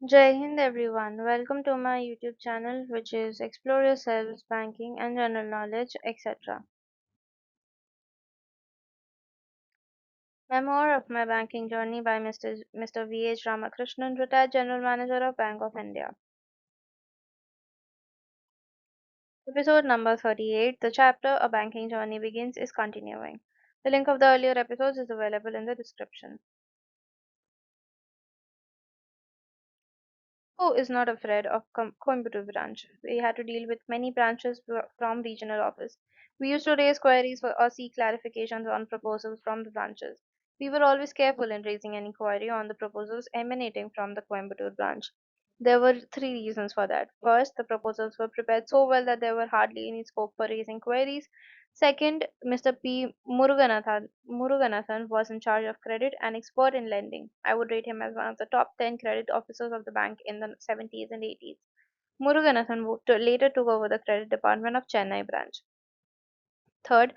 Jai Hind everyone. Welcome to my YouTube channel which is Explore Yourselves, Banking and General Knowledge, etc. Memoir of my banking journey by Mr. V.H. Ramakrishnan, retired General Manager of Bank of India. Episode number 38, the chapter A Banking Journey Begins is continuing. The link of the earlier episodes is available in the description. Who is not afraid of Coimbatore branch? We had to deal with many branches from regional office. We used to raise queries for, or seek clarifications on proposals from the branches. We were always careful in raising any query on the proposals emanating from the Coimbatore branch. There were three reasons for that. First, the proposals were prepared so well that there were hardly any scope for raising queries. Second, Mr. P. Muruganathan was in charge of credit and expert in lending. I would rate him as one of the top 10 credit officers of the bank in the 70s and 80s. Muruganathan later took over the credit department of Chennai branch. Third,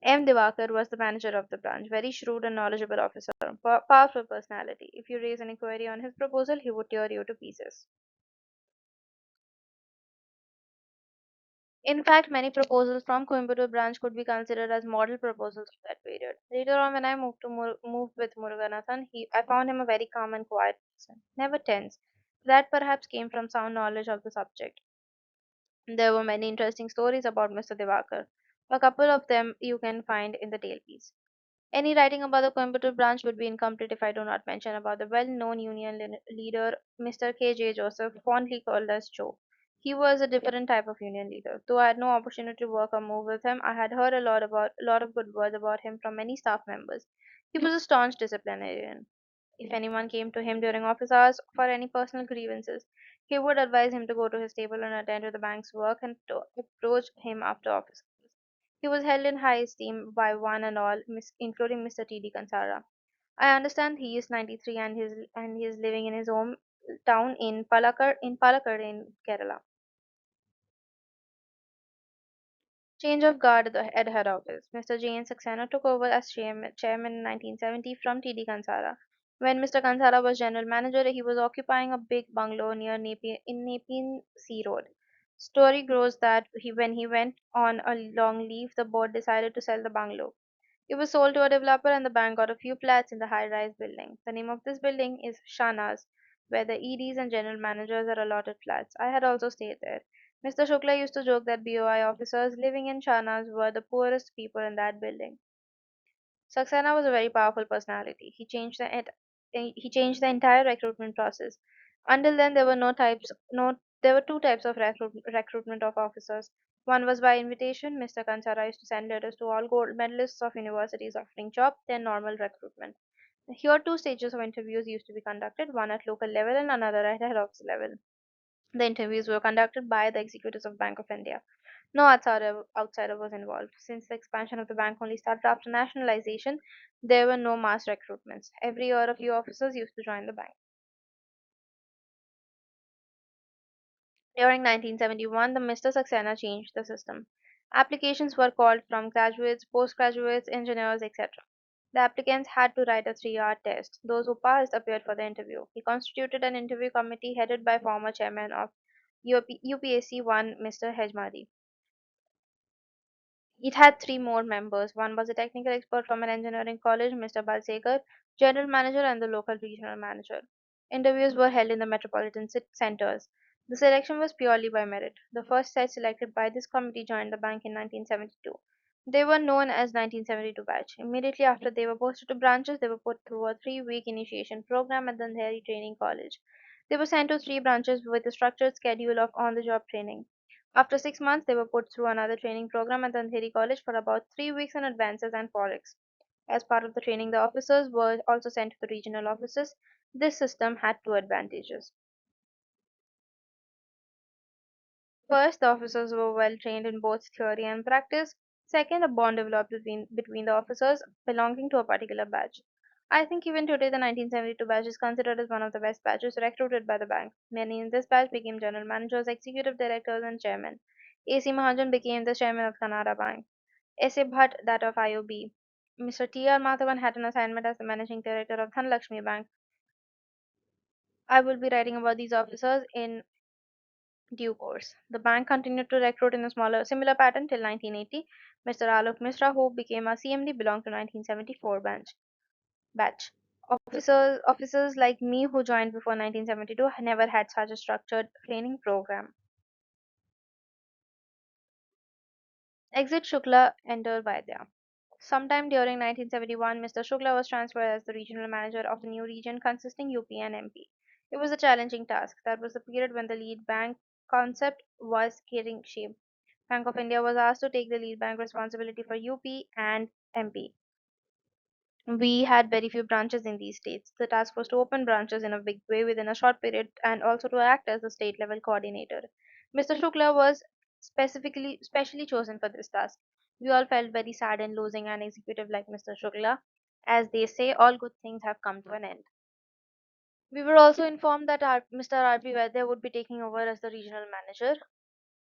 M. Divakar was the manager of the branch, very shrewd and knowledgeable officer, powerful personality. If you raise any query on his proposal, he would tear you to pieces. In fact, many proposals from Coimbatore branch could be considered as model proposals of that period. Later on, when I moved with Muruganathan, I found him a very calm and quiet person, never tense. That perhaps came from sound knowledge of the subject. There were many interesting stories about Mr. Divakar. A couple of them you can find in the tailpiece. Any writing about the Coimbatore branch would be incomplete if I do not mention about the well-known union leader, Mr. K.J. Joseph, fondly called as Joe. He was a different type of union leader. Though I had no opportunity to work or move with him, I had heard a lot of good words about him from many staff members. He was a staunch disciplinarian. If anyone came to him during office hours for any personal grievances, he would advise him to go to his table and attend to the bank's work and to approach him after office hours. He was held in high esteem by one and all, including Mr. T.D. Kansara. I understand he is 93 and he is living in his home town in Palakkad in Kerala. Change of guard at head office. Mr. J. N. Saxena took over as chairman in 1970 from T.D. Kansara. When Mr. Kansara was general manager, he was occupying a big bungalow near Nepean Sea Road. Story grows that when he went on a long leave, the board decided to sell the bungalow. It was sold to a developer and the bank got a few flats in the high-rise building. The name of this building is Shahnaz, where the EDs and general managers are allotted flats. I had also stayed there. Mr. Shukla used to joke that BOI officers living in Shahnaz were the poorest people in that building. Saxena was a very powerful personality. He changed the entire recruitment process. Until then, there were no types. No, there were two types of recruitment of officers. One was by invitation. Mr. Kansara used to send letters to all gold medalists of universities offering job. Then normal recruitment. Here, two stages of interviews used to be conducted: one at local level and another at head office level. The interviews were conducted by the executives of Bank of India. No outsider was involved. Since the expansion of the bank only started after nationalization, there were no mass recruitments. Every year, a few officers used to join the bank. During 1971, the Mr. Saxena changed the system. Applications were called from graduates, postgraduates, engineers, etc. The applicants had to write a 3-hour test. Those who passed appeared for the interview. He constituted an interview committee headed by former chairman of UPSC 1, Mr. Hejmadi. It had three more members. One was a technical expert from an engineering college, Mr. Balsekar, general manager, and the local regional manager. Interviews were held in the metropolitan centers. The selection was purely by merit. The first set selected by this committee joined the bank in 1972. They were known as 1972 batch. Immediately after they were posted to branches, they were put through a 3-week initiation program at the Andheri Training College. They were sent to three branches with a structured schedule of on-the-job training. After 6 months, they were put through another training program at the Andheri College for about 3 weeks in advances and forex. As part of the training, the officers were also sent to the regional offices. This system had two advantages. First, the officers were well trained in both theory and practice. Second, a bond developed between the officers belonging to a particular batch. I think even today the 1972 batch is considered as one of the best batches recruited by the bank. Many in this batch became general managers, executive directors, and chairmen. A.C. Mahajan became the chairman of Canara Bank. S.A. Bhatt that of IOB. Mr. T.R. Madhavan had an assignment as the managing director of Dhanlakshmi Bank. I will be writing about these officers in due course. The bank continued to recruit in a similar pattern till 1980. Mr. Alok Mishra, who became a CMD, belonged to 1974 batch. Officers like me who joined before 1972 never had such a structured training program. Exit Shukla, enter Vaidya. Sometime during 1971, Mr. Shukla was transferred as the regional manager of the new region consisting UP and MP. It was a challenging task. That was the period when the lead bank concept was getting shape. Bank of India was asked to take the lead bank responsibility for UP and MP. We had very few branches in these states. The task was to open branches in a big way within a short period and also to act as the state level coordinator. Mr. Shukla was specially chosen for this task. We all felt very sad in losing an executive like Mr. Shukla. As they say, all good things have come to an end. We were also informed that Mr. R.P. Vaidya would be taking over as the regional manager.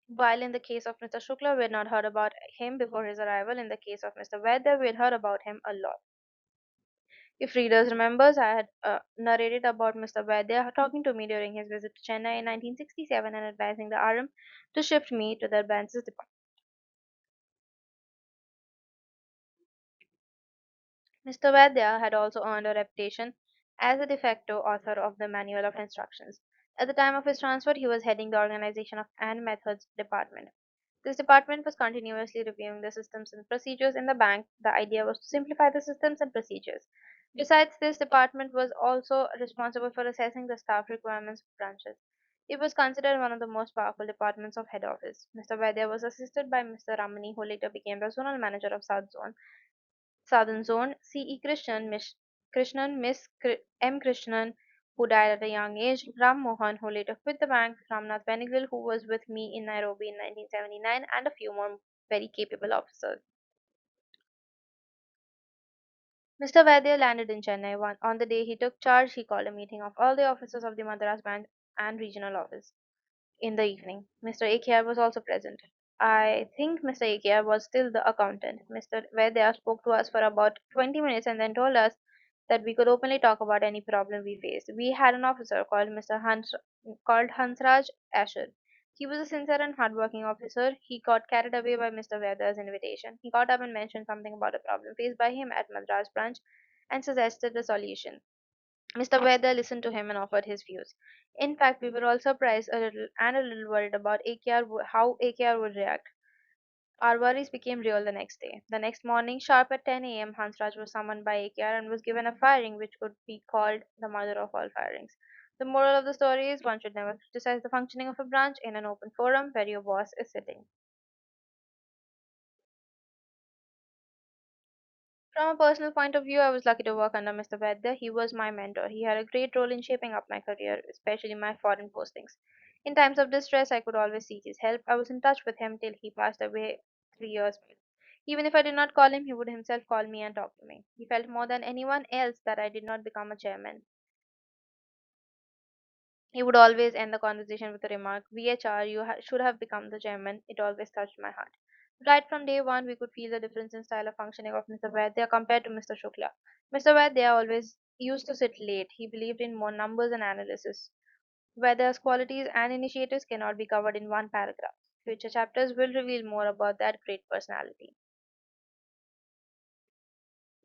While in the case of Mr. Shukla, we had not heard about him before his arrival. In the case of Mr. Vaidya, we had heard about him a lot. If readers remembers, I had narrated about Mr. Vaidya talking to me during his visit to Chennai in 1967 and advising the RM to shift me to the advances department. Mr. Vaidya had also earned a reputation as a de facto author of the Manual of Instructions. At the time of his transfer, he was heading the Organization of and Methods Department. This department was continuously reviewing the systems and procedures in the bank. The idea was to simplify the systems and procedures. Besides, this department was also responsible for assessing the staff requirements of branches. It was considered one of the most powerful departments of head office. Mr. Vaidya was assisted by Mr. Ramani, who later became the zonal manager of Southern Zone, C.E. Krishnan, M. Krishnan, who died at a young age, Ram Mohan, who later quit the bank, Ramnath Benegal, who was with me in Nairobi in 1979, and a few more very capable officers. Mr. Vaidya landed in Chennai. On the day he took charge, he called a meeting of all the officers of the Madras branch and regional office. In the evening, Mr. AKR was also present. I think Mr. AKR was still the accountant. Mr. Vaidya spoke to us for about 20 minutes and then told us that we could openly talk about any problem we faced. We had an officer called Hansraj Asher. He was a sincere and hardworking officer. He got carried away by Mr. Vaidya's invitation. He got up and mentioned something about a problem faced by him at Madras branch and suggested a solution. Mr. Vaidya listened to him and offered his views. In fact, we were all surprised a little worried about how AKR would react. Our worries became real the next day. The next morning, sharp at 10 a.m., Hansraj was summoned by AKR and was given a firing which could be called the mother of all firings. The moral of the story is one should never criticize the functioning of a branch in an open forum where your boss is sitting. From a personal point of view, I was lucky to work under Mr. Vaidya. He was my mentor. He had a great role in shaping up my career, especially my foreign postings. In times of distress, I could always seek his help. I was in touch with him till he passed away 3 years back. Even if I did not call him, he would himself call me and talk to me. He felt more than anyone else that I did not become a chairman. He would always end the conversation with the remark, VHR, should have become the chairman. It always touched my heart. Right from day one, we could feel the difference in style of functioning of Mr. Vaidya compared to Mr. Shukla. Mr. Vaidya always used to sit late. He believed in more numbers and analysis. Vaidya's qualities and initiatives cannot be covered in one paragraph. Future chapters will reveal more about that great personality.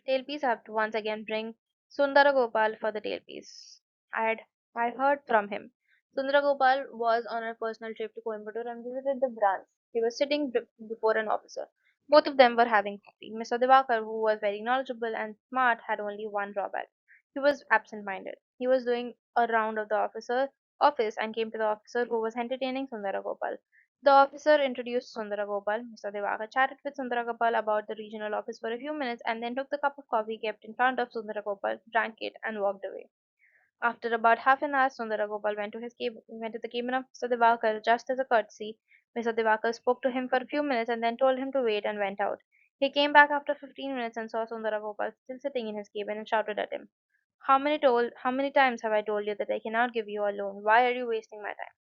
Tailpiece, I have to once again bring Sundara Gopal for the tailpiece. I had I heard from him. Sundara Gopal was on a personal trip to Coimbatore and visited the branch. He was sitting before an officer. Both of them were having coffee. Mr. Devakar, who was very knowledgeable and smart, had only one drawback. He was absent-minded. He was doing a round of the office and came to the officer who was entertaining Sundara Gopal. The officer introduced Sundaragopal. Mr. Devaka chatted with Sundaragopal about the regional office for a few minutes and then took the cup of coffee kept in front of Sundaragopal, drank it, and walked away. After about half an hour, Sundaragopal went to the cabin of Mr. Devakar just as a courtesy. Mr. Devakar spoke to him for a few minutes and then told him to wait and went out. He came back after 15 minutes and saw Sundaragopal still sitting in his cabin and shouted at him. How many times have I told you that I cannot give you a loan? Why are you wasting my time?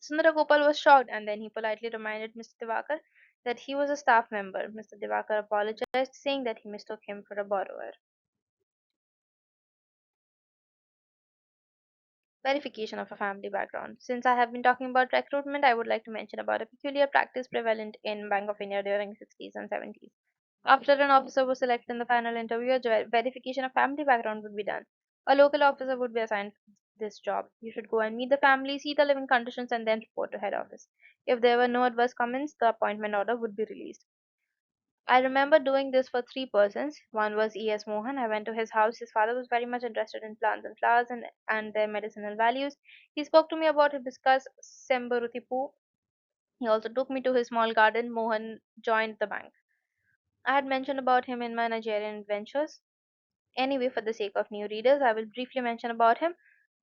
Sundaragopal was shocked and then he politely reminded Mr. Devakar that he was a staff member. Mr. Devakar apologized, saying that he mistook him for a borrower. Verification of a family background. Since I have been talking about recruitment, I would like to mention about a peculiar practice prevalent in Bank of India during 60s and 70s. After an officer was selected in the final interview, a verification of family background would be done. A local officer would be assigned this job. You should go and meet the family, see the living conditions, and then report to head office. If there were no adverse comments, the appointment order would be released. I remember doing this for three persons. One was E.S. Mohan. I went to his house. His father was very much interested in plants and flowers and their medicinal values. He spoke to me about hibiscus semborutipu. He also took me to his small garden. Mohan joined the bank. I had mentioned about him in my Nigerian adventures. Anyway, for the sake of new readers, I will briefly mention about him.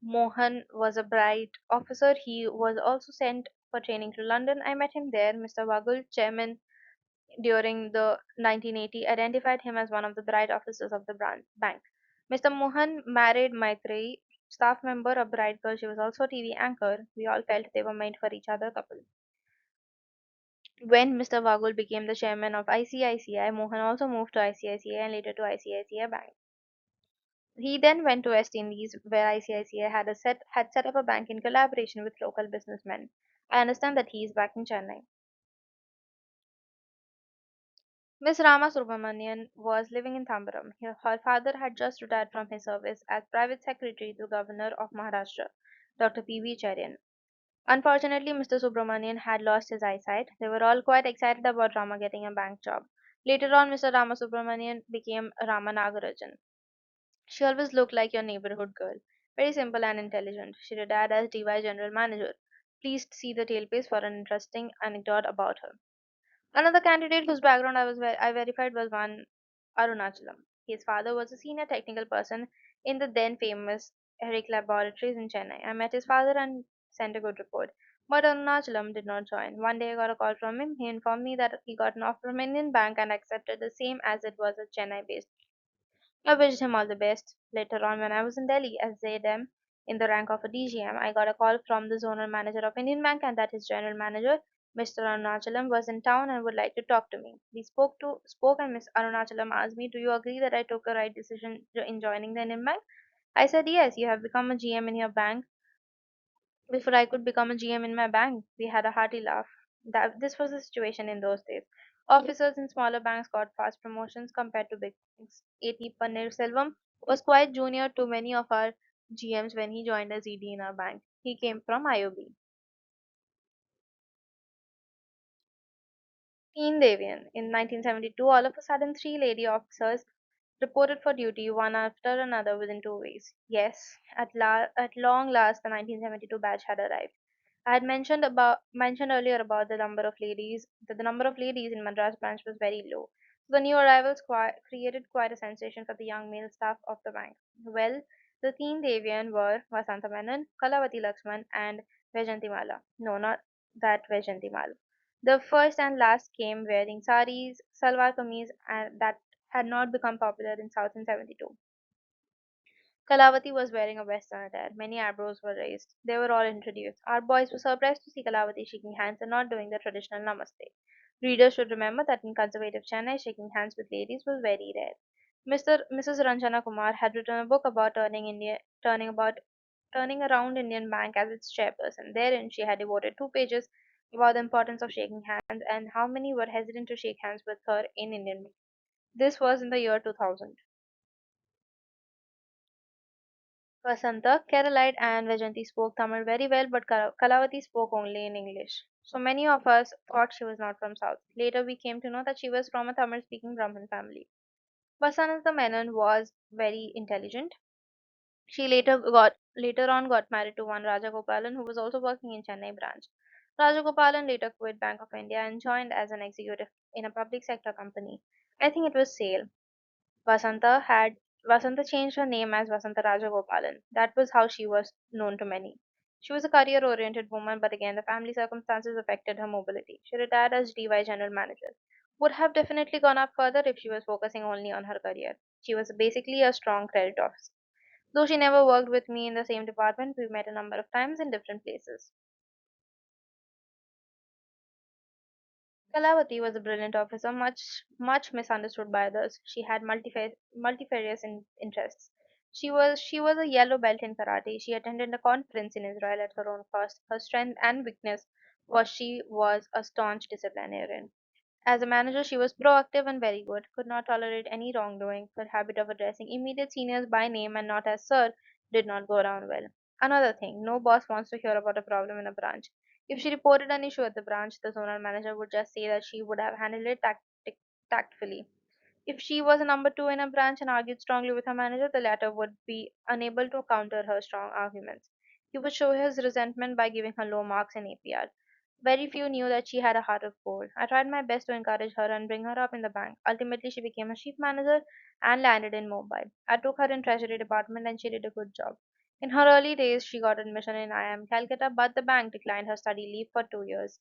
Mohan was a bright officer. He was also sent for training to London. I met him there. Mr. Wagul, chairman during the 1980, identified him as one of the bright officers of the bank. Mr. Mohan married Maitreyi, staff member, a bright girl. She was also a TV anchor. We all felt they were made for each other couple. When Mr. Wagul became the chairman of ICICI, Mohan also moved to ICICI and later to ICICI Bank. He then went to West Indies, where ICICI had set up a bank in collaboration with local businessmen. I understand that he is back in Chennai. Miss Rama Subramanian was living in Tambaram. Her father had just retired from his service as private secretary to Governor of Maharashtra, Dr. P.V. Cherian. Unfortunately, Mr. Subramanian had lost his eyesight. They were all quite excited about Rama getting a bank job. Later on, Mr. Rama Subramanian became Rama Nagarajan. She always looked like your neighborhood girl. Very simple and intelligent. She retired as DY General Manager. Please see the tailpiece for an interesting anecdote about her. Another candidate whose background I verified was one Arunachalam. His father was a senior technical person in the then famous Eric Laboratories in Chennai. I met his father and sent a good report. But Arunachalam did not join. One day I got a call from him. He informed me that he got an offer from Indian Bank and accepted the same as it was a Chennai based. I wished him all the best. Later on, when I was in Delhi as ZM in the rank of a DGM, I got a call from the zonal manager of Indian Bank and that his general manager, Mr. Arunachalam, was in town and would like to talk to me. We spoke and Miss Arunachalam asked me, "Do you agree that I took a right decision in joining the Indian Bank?" I said, "Yes, you have become a GM in your bank before I could become a GM in my bank." We had a hearty laugh. That this was the situation in those days. Officers in smaller banks got fast promotions compared to big banks. A.T. Selvam was quite junior to many of our GMs when he joined as ED in our bank. He came from IOB. Teen Devian. In 1972, all of a sudden, three lady officers reported for duty one after another within 2 weeks. Yes, at long last, the 1972 batch had arrived. I had mentioned earlier about the number of ladies in Madras branch was very low. So the new arrivals created quite a sensation for the young male staff of the bank. Well, the teen Devian were Vasanta Menon, Kalavati Lakshman, and Vajantimala. No, not that Vajantimala. The first and last came wearing saris, salwar kameez, and that had not become popular in South in 72. Kalavati was wearing a western attire. Many eyebrows were raised. They were all introduced. Our boys were surprised to see Kalavati shaking hands and not doing the traditional namaste. Readers should remember that in conservative Chennai, shaking hands with ladies was very rare. Mrs. Ranjana Kumar had written a book about turning around Indian Bank as its chairperson. Therein, she had devoted 2 pages about the importance of shaking hands and how many were hesitant to shake hands with her in Indian Bank. This was in the year 2000. Vasanta, Keralite, and Vajanti spoke Tamil very well, but Kalavati spoke only in English. So many of us thought she was not from South. Later, we came to know that she was from a Tamil speaking Brahmin family. Vasanantha Menon was very intelligent. She later on got married to one Rajagopalan who was also working in Chennai branch. Rajagopalan later quit Bank of India and joined as an executive in a public sector company. I think it was SAIL. Vasanta changed her name as Vasanta Rajagopalan. That was how she was known to many. She was a career oriented woman, but again, the family circumstances affected her mobility. She retired as DY General Manager. Would have definitely gone up further if she was focusing only on her career. She was basically a strong credit officer. Though she never worked with me in the same department, we met a number of times in different places. Kalavati was a brilliant officer, much misunderstood by others. She had multifarious interests. She was a yellow belt in karate. She attended a conference in Israel at her own cost. Her strength and weakness was she was a staunch disciplinarian. As a manager, she was proactive and very good, could not tolerate any wrongdoing. Her habit of addressing immediate seniors by name and not as sir did not go down well. Another thing, no boss wants to hear about a problem in a branch. If she reported an issue at the branch, the zonal manager would just say that she would have handled it tactfully. If she was a number two in a branch and argued strongly with her manager, the latter would be unable to counter her strong arguments. He would show his resentment by giving her low marks in APR. Very few knew that she had a heart of gold. I tried my best to encourage her and bring her up in the bank. Ultimately, she became a chief manager and landed in Mumbai. I took her in Treasury Department and she did a good job. In her early days, she got admission in IIM Calcutta, but the bank declined her study leave for 2 years.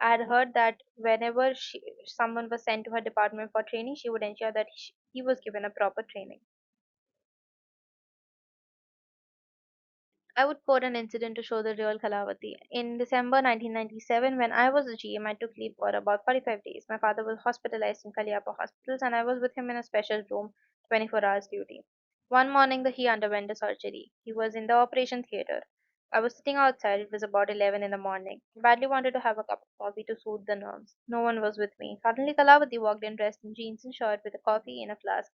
I had heard that whenever someone was sent to her department for training, she would ensure that he was given a proper training. I would quote an incident to show the real Kalavati. In December 1997, when I was a GM, I took leave for about 45 days. My father was hospitalized in Kalyapa hospitals, and I was with him in a special room, 24 hours duty. One morning, he underwent a surgery. He was in the operation theater. I was sitting outside. It was about 11 in the morning. I badly wanted to have a cup of coffee to soothe the nerves. No one was with me. Suddenly, Kalavati walked in dressed in jeans and shirt with a coffee in a flask.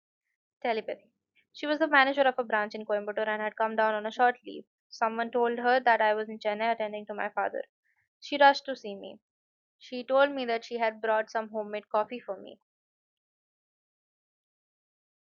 Telepathy. She was the manager of a branch in Coimbatore and had come down on a short leave. Someone told her that I was in Chennai attending to my father. She rushed to see me. She told me that she had brought some homemade coffee for me.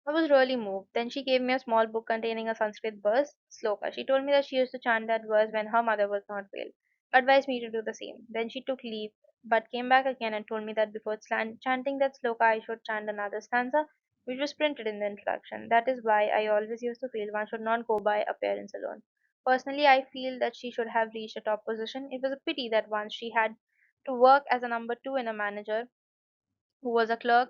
I was really moved. Then she gave me a small book containing a Sanskrit verse, sloka. She told me that she used to chant that verse when her mother was not well. Advised me to do the same. Then she took leave, but came back again and told me that before chanting that sloka, I should chant another stanza, which was printed in the introduction. That is why I always used to feel one should not go by appearance alone. Personally, I feel that she should have reached a top position. It was a pity that once she had to work as a number two in a manager who was a clerk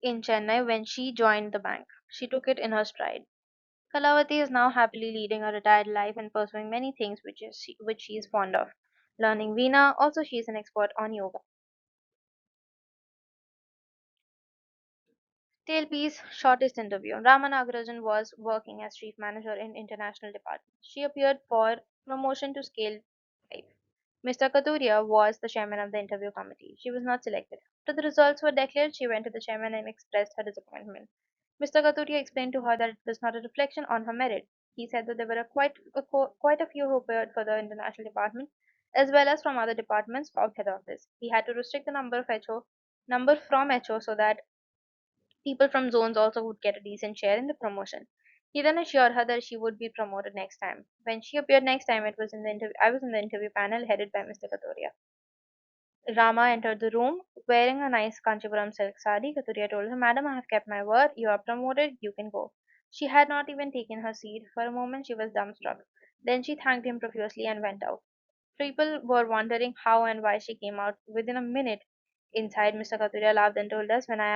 in Chennai when she joined the bank. She took it in her stride. Kalavati is now happily leading a retired life and pursuing many things which she is fond of. Learning Veena, also she is an expert on yoga. Tailpiece shortest interview. Rama Nagarajan was working as chief manager in international department. She appeared for promotion to scale 5. Mr. Katuria was the chairman of the interview committee. She was not selected. After the results were declared, she went to the chairman and expressed her disappointment. Mr. Katuria explained to her that it was not a reflection on her merit. He said that there were quite a few who appeared for the international department, as well as from other departments of head office. He had to restrict the number from HO so that people from zones also would get a decent share in the promotion. He then assured her that she would be promoted next time. When she appeared next time, I was in the interview panel headed by Mr. Katoria. Rama entered the room wearing a nice Kanchipuram silk sari. Katuria told her, Madam, I have kept my word. You are promoted. You can go. She had not even taken her seat. For a moment, she was dumbstruck. Then she thanked him profusely and went out. People were wondering how and why she came out within a minute. Inside, Mr. Katuria laughed and told us, when I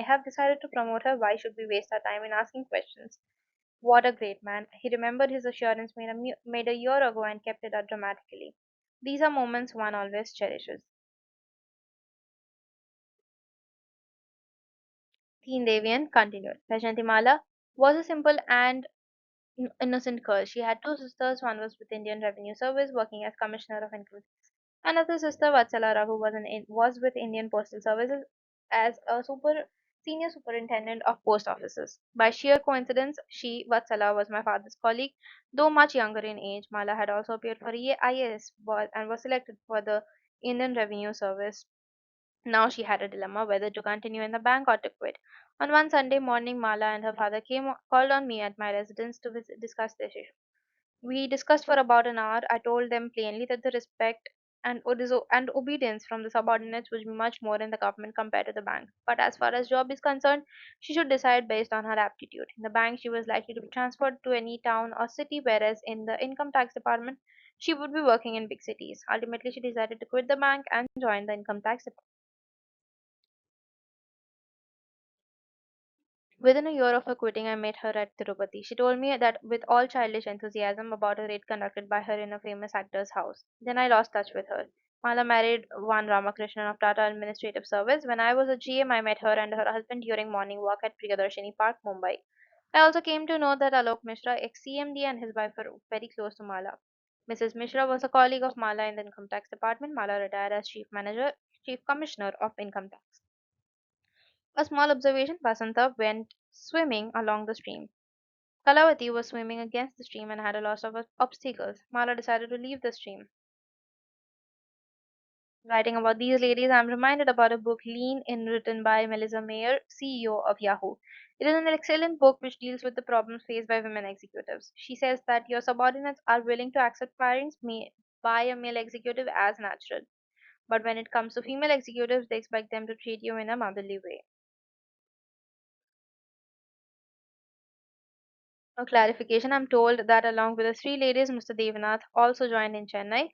have decided to promote her, why should we waste our time in asking questions? What a great man. He remembered his assurance made a year ago and kept it up dramatically. These are moments one always cherishes. Teen Devian continued. Vajantimala was a simple and innocent girl. She had two sisters. One was with Indian Revenue Service, working as Commissioner of Income Tax. Another sister, Vatsala Raghu, was with Indian Postal Services as a senior superintendent of post offices. By sheer coincidence, Vatsala, was my father's colleague. Though much younger in age, Mala had also appeared for IAS and was selected for the Indian Revenue Service. Now she had a dilemma whether to continue in the bank or to quit. On one Sunday morning, Mala and her father called on me at my residence to discuss this issue. We discussed for about an hour. I told them plainly that the respect and obedience from the subordinates would be much more in the government compared to the bank. But as far as job is concerned, she should decide based on her aptitude. In the bank, she was likely to be transferred to any town or city, whereas in the income tax department, she would be working in big cities. Ultimately, she decided to quit the bank and join the income tax department. Within a year of her quitting, I met her at Tirupati. She told me that with all childish enthusiasm about a raid conducted by her in a famous actor's house. Then I lost touch with her. Mala married one Ramakrishnan of Tata Administrative Service. When I was a GM, I met her and her husband during morning walk at Priyadarshini Park, Mumbai. I also came to know that Alok Mishra, ex-CMD, and his wife were very close to Mala. Mrs. Mishra was a colleague of Mala in the Income Tax Department. Mala retired as Chief Commissioner of Income Tax. A small observation, Basanta went swimming along the stream. Kalavati was swimming against the stream and had a lot of obstacles. Mala decided to leave the stream. Writing about these ladies, I'm reminded about a book, Lean In, written by Melissa Mayer, CEO of Yahoo. It is an excellent book which deals with the problems faced by women executives. She says that your subordinates are willing to accept firings made by a male executive as natural. But when it comes to female executives, they expect them to treat you in a motherly way. For clarification, I'm told that along with the three ladies, Mr. Devanath also joined in Chennai.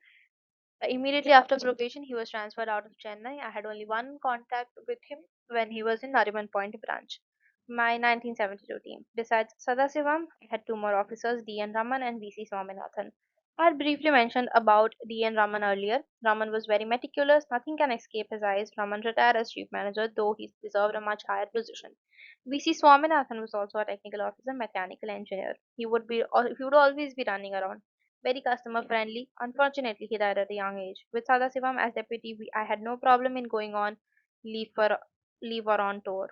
Immediately after probation, he was transferred out of Chennai. I had only one contact with him when he was in Nariman Point branch, my 1972 team. Besides Sadasivam, I had two more officers, D.N. Raman and V.C. Swaminathan. I had briefly mentioned about D.N. Raman earlier. Raman was very meticulous, nothing can escape his eyes. Raman retired as chief manager, though he deserved a much higher position. V.C. Swaminathan was also a technical officer, mechanical engineer. He would always be running around, very customer friendly. Unfortunately, he died at a young age. With Sadasivam as deputy, I had no problem in going on leave for leave or on tour.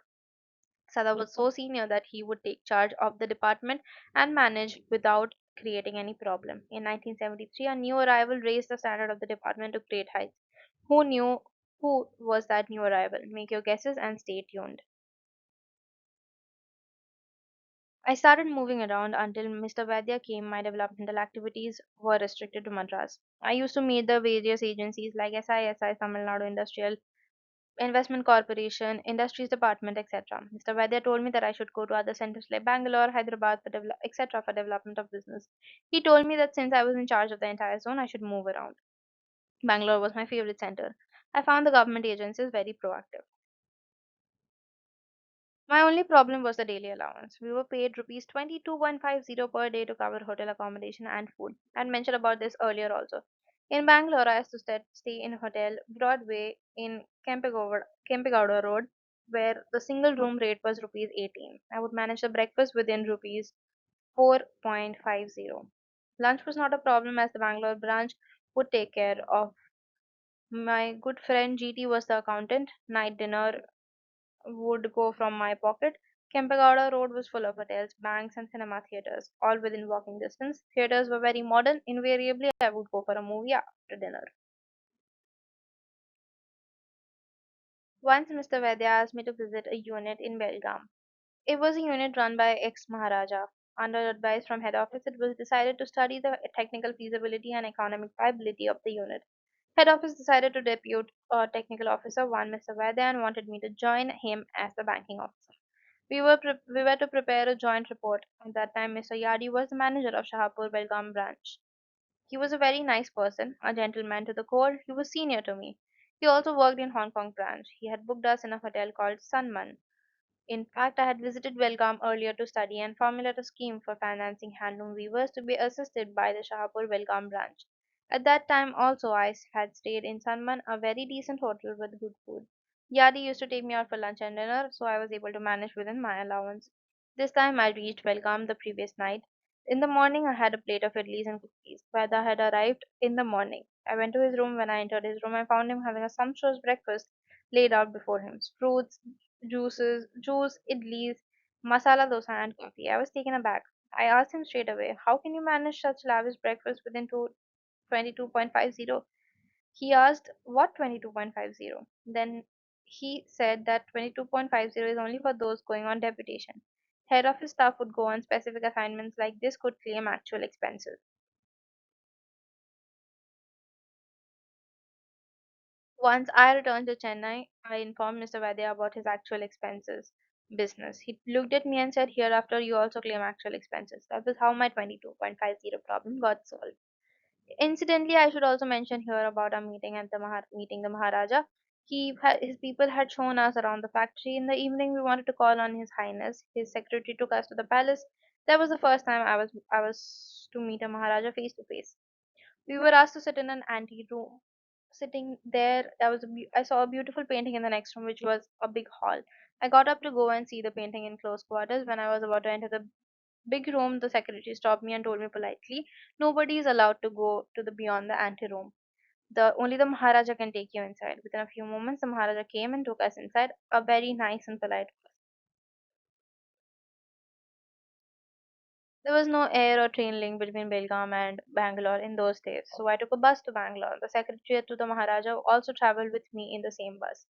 Sada was so senior that he would take charge of the department and manage without creating any problem. In 1973, a new arrival raised the standard of the department to great heights. Who knew who was that new arrival? Make your guesses and stay tuned. I started moving around until Mr. Vaidya came. My developmental activities were restricted to Madras. I used to meet the various agencies like SISI, Tamil Nadu Industrial Investment Corporation, Industries Department, etc. Mr. Vaidya told me that I should go to other centers like Bangalore, Hyderabad, etc. for development of business. He told me that since I was in charge of the entire zone, I should move around. Bangalore was my favorite center. I found the government agencies very proactive. My only problem was the daily allowance. We were paid rupees 22,150 per day to cover hotel accommodation and food. I had mentioned about this earlier also. In Bangalore, I used to stay in a hotel Broadway in Kempegowda Road, where the single room rate was rupees 18. I would manage the breakfast within rupees 4.50. Lunch was not a problem as the Bangalore branch would take care of. My good friend GT was the accountant. Night dinner would go from my pocket. Kempegowda Road was full of hotels, banks, and cinema theaters, all within walking distance. Theaters were very modern. Invariably, I would go for a movie after dinner. Once Mr. Vaidya asked me to visit a unit in Belgaum. It was a unit run by ex Maharaja. Under advice from head office, it was decided to study the technical feasibility and economic viability of the unit. Head office decided to depute a technical officer, one Mr. Vaidya, and wanted me to join him as the banking officer. We were to prepare a joint report. At that time, Mr. Yadi was the manager of Shahapur Belgaum branch. He was a very nice person, a gentleman to the core. He was senior to me. He also worked in Hong Kong branch. He had booked us in a hotel called Sunman. In fact, I had visited Belgaum earlier to study and formulate a scheme for financing handloom weavers to be assisted by the Shahapur Belgaum branch. At that time also had stayed in Sanman, a very decent hotel with good food. Yadi used to take me out for lunch and dinner, so I was able to manage within my allowance. This time I reached Belgaum the previous night. In the morning I had a plate of idlis and cookies. Veda had arrived in the morning. I went to his room. When I entered his room, I found him having a sumptuous breakfast laid out before him. Fruits, juice, idlis, masala dosa, and coffee. I was taken aback. I asked him straight away, how can you manage such lavish breakfast within 22.50? He asked, what 22.50? Then he said that 22.50 is only for those going on deputation. Head office staff would go on specific assignments like this could claim actual expenses. Once I returned to Chennai, I informed Mr. Vaidya about his actual expenses business. He looked at me and said, hereafter you also claim actual expenses. That was how my 22.50 problem got solved. Incidentally, I should also mention here about our meeting at the meeting the Maharaja. His people had shown us around the factory. In the evening, we wanted to call on His Highness. His secretary took us to the palace. That was the first time I was to meet a Maharaja face to face. We were asked to sit in an ante room sitting there, I saw a beautiful painting in the next room, which was a big hall. I got up to go and see the painting in close quarters. When I was about to enter the big room, the secretary stopped me and told me politely, "Nobody is allowed to go to the beyond the ante room. The Maharaja can take you inside." Within a few moments, the Maharaja came and took us inside. A very nice and polite. There was no air or train link between Belgaum and Bangalore in those days, so I took a bus to Bangalore. The secretary to the Maharaja also traveled with me in the same bus.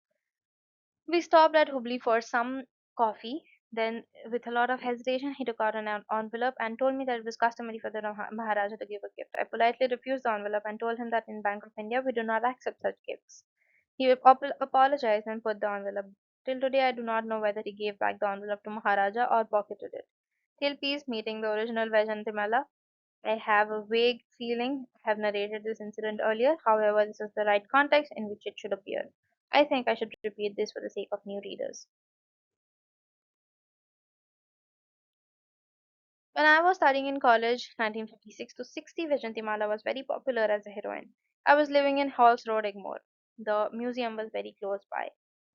We stopped at Hubli for some coffee. Then, with a lot of hesitation, he took out an envelope and told me that it was customary for the Maharaja to give a gift. I politely refused the envelope and told him that in Bank of India we do not accept such gifts. He apologized and put the envelope. Till today, I do not know whether he gave back the envelope to Maharaja or pocketed it. Till peace meeting, the original Vajantimala. I have a vague feeling I have narrated this incident earlier. However, this is the right context in which it should appear. I think I should repeat this for the sake of new readers. When I was studying in college, 1956 to 60, Vajantimala was very popular as a heroine. I was living in Halls Road, Egmore. The museum was very close by.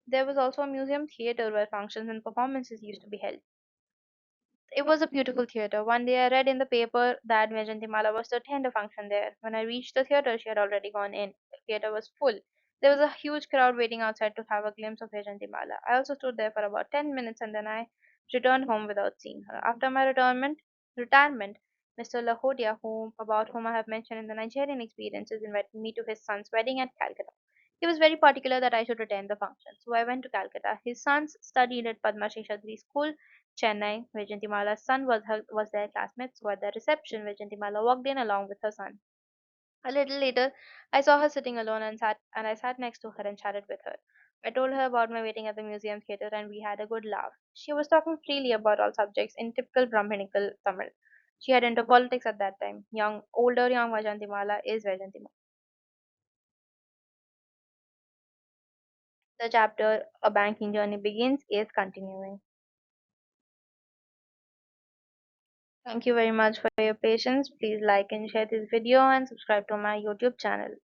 There was also a museum theatre where functions and performances used to be held. It was a beautiful theatre. One day I read in the paper that Vajantimala was to attend a function there. When I reached the theatre, she had already gone in. The theatre was full. There was a huge crowd waiting outside to have a glimpse of Vajantimala. I also stood there for about 10 minutes and then I returned home without seeing her. After my retirement, Mr. Lahodia, about whom I have mentioned in the Nigerian experiences, invited me to his son's wedding at Calcutta. He was very particular that I should attend the function, so I went to Calcutta. His sons studied at Padma Sheshadri School, Chennai. Vijayanthimal's son was their classmate, so at the reception, Vijayanthamala walked in along with her son. A little later, I saw her sitting alone and I sat next to her and chatted with her. I told her about my waiting at the museum theatre and we had a good laugh. She was talking freely about all subjects in typical Brahminical Tamil. She had into politics at that time. Older young Vajantimala is Vajantimala. The chapter A Banking Journey Begins is continuing. Thank you very much for your patience. Please like and share this video and subscribe to my YouTube channel.